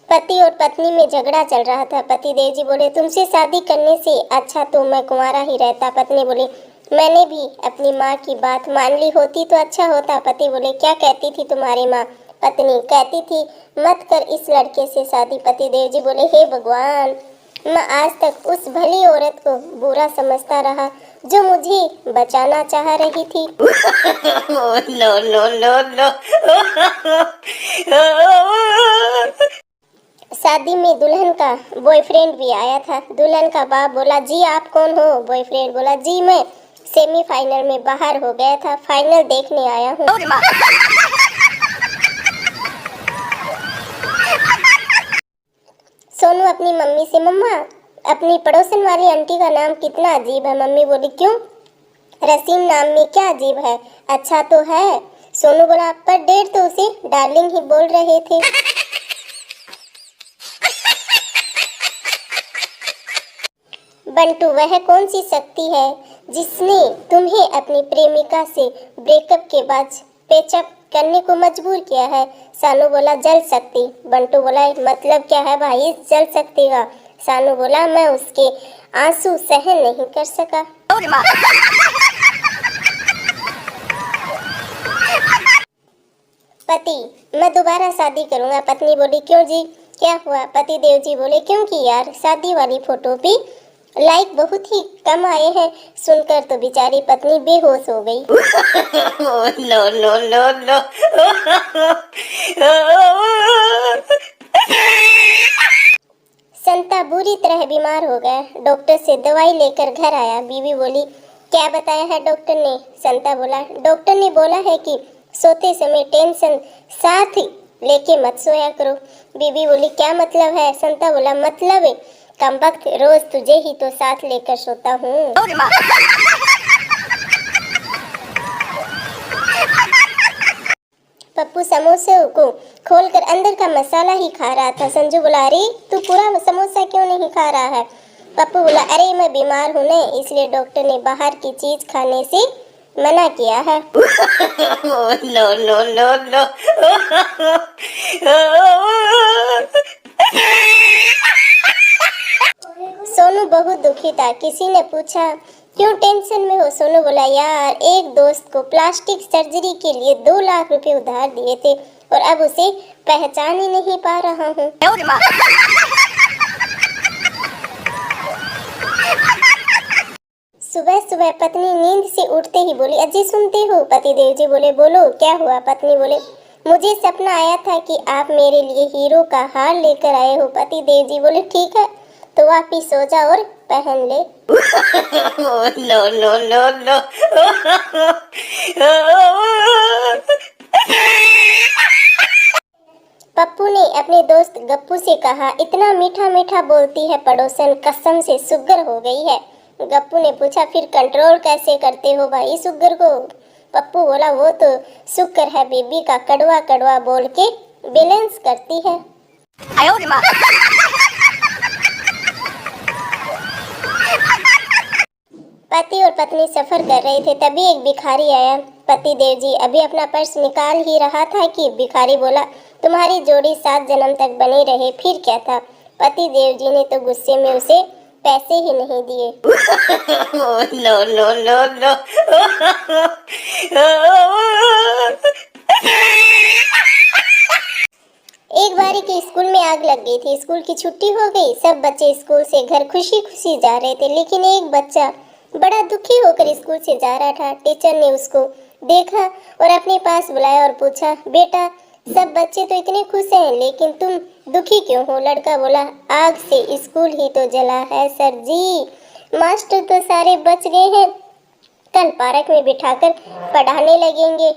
पति और पत्नी में झगड़ा चल रहा था। पति देव जी बोले, तुमसे शादी करने से अच्छा तो मैं कुंवारा ही रहता। पत्नी बोली, मैंने भी अपनी माँ की बात मान ली होती तो अच्छा होता। पति बोले, क्या कहती थी तुम्हारी माँ? पत्नी कहती थी, मत कर इस लड़के से शादी। पति देव जी बोले, हे भगवान, मैं आज तक उस भली औरत को बुरा समझता रहा जो मुझे बचाना चाह रही थी। No no no no. शादी में दुल्हन का बॉयफ्रेंड भी आया था। दुल्हन का बाप बोला, जी आप कौन हो? बॉयफ्रेंड बोला, जी मैं सेमीफाइनल में बाहर हो गया था, फाइनल देखने आया हूँ। सोनू अपनी मम्मी से, मम्मा अपनी पड़ोसन वाली आंटी का नाम कितना अजीब है। मम्मी बोली, क्यों? रसीम नाम में क्या अजीब है? अच्छा तो है। सोनू बोला, पर डेढ़ तो उसे डार्लिंग ही बोल रहे थे। बंटू, वह कौन सी शक्ति है जिसने तुम्हें अपनी प्रेमिका से ब्रेकअप के बाद पेचअप करने को मजबूर किया है? सानू बोला, जल शक्ति। बंटू बोला, मतलब क्या है भाई इस जल शक्ति का? सानू बोला, मैं उसके आंसू सहन नहीं कर सका। पति, मैं दोबारा शादी करूंगा। पत्नी बोली, क्यों जी, क्या हुआ? पति देव जी बोले, क्योंकि यार शादी वाली फोटो पे लाइक बहुत ही कम आए हैं। सुनकर तो बेचारी पत्नी बेहोश हो गई। No no no no. Santa बुरी तरह बीमार हो गया। डॉक्टर से दवाई लेकर घर आया। बीवी बोली, क्या बताया है डॉक्टर ने? संता बोला, डॉक्टर ने बोला है कि सोते समय टेंशन साथ लेके मत सोया करो। बीवी बोली, क्या मतलब है? संता बोला, मतलब कमबख्त रोज तुझे ही तो साथ लेकर सोता हूँ। पप्पू समोसे को खोलकर अंदर का मसाला ही खा रहा था। संजू बोला, अरे तू पूरा समोसा क्यों नहीं खा रहा है? पप्पू बोला, अरे मैं बीमार हूँ ना, इसलिए डॉक्टर ने बाहर की चीज खाने से मना किया है। No no no no. Sonu बहुत दुखी था। किसी ने पूछा, क्यों टेंशन में हो? सोनू बोला, यार एक दोस्त को प्लास्टिक सर्जरी के लिए 2 लाख रुपए उधार दिए थे और अब उसे पहचान ही नहीं पा रहा हूँ। सुबह सुबह पत्नी नींद से उठते ही बोली, अजी सुनते हो? पति देव जी बोले, बोलो क्या हुआ? पत्नी बोले, मुझे सपना आया था कि आप मेरे लिए हीरो का हार लेकर आए हो। पति देव जी बोले, ठीक है तो आप ही सो जाओ और पहन ले। No no no no. Pappu ने अपने दोस्त गप्पू से कहा, इतना मीठा मीठा बोलती है पड़ोसन, कसम से सुगर हो गई है। गप्पू ने पूछा, फिर कंट्रोल कैसे करते हो भाई सुगर को? पप्पू बोला, वो तो शुक्र है बेबी का कड़वा कड़वा बोल के बैलेंस करती है। पति और पत्नी सफर कर रहे थे, तभी एक भिखारी आया। पति देव जी अभी अपना पर्स निकाल ही रहा था कि भिखारी बोला, तुम्हारी जोड़ी 7 जन्म तक बनी रहे। फिर क्या था? पति देव जी ने तो गुस्से में उसे पैसे ही नहीं दिए। No no no no. एक बारी के स्कूल में आग लग गई थी। स्कूल की छुट्टी हो गई। सब बच्चे स्कूल से घर खुशी खुशी जा रहे थे, लेकिन एक बच्चा बड़ा दुखी होकर स्कूल से जा रहा था। टीचर ने उसको देखा और अपने पास बुलाया और पूछा, बेटा सब बच्चे तो इतने खुश हैं लेकिन तुम दुखी क्यों हो? लड़का बोला, आग से स्कूल ही तो जला है सर जी, मास्टर तो सारे बच गए हैं, कल पार्क में बिठाकर पढ़ाने लगेंगे।